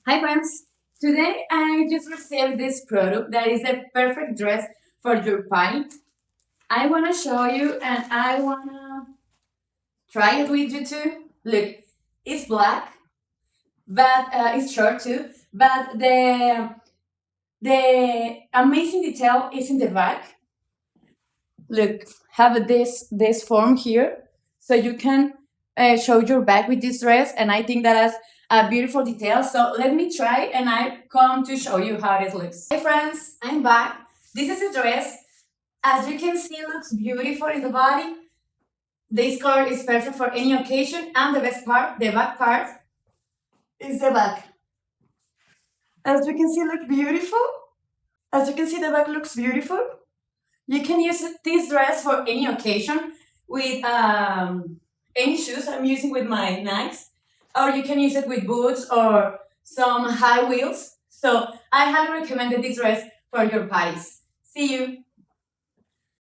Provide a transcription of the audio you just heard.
Hi friends! Today I just received this product that is a perfect dress for your party. I want to show you and I want to try it with you too. Look, it's black, but it's short too, but the amazing detail is in the back. Look, have this form here, so you can show your back with this dress, and I think that has a beautiful detail. So let me try, and I come to show you how it looks. Hi friends, I'm back. This is a dress. As you can see, it looks beautiful in the body. This color is perfect for any occasion, and the best part, the back part, is the back. As you can see, look beautiful. As you can see, the back looks beautiful. You can use this dress for any occasion with any shoes I'm using with my Nikes, or you can use it with boots or some high heels. So I highly recommend this dress for your parties. See you!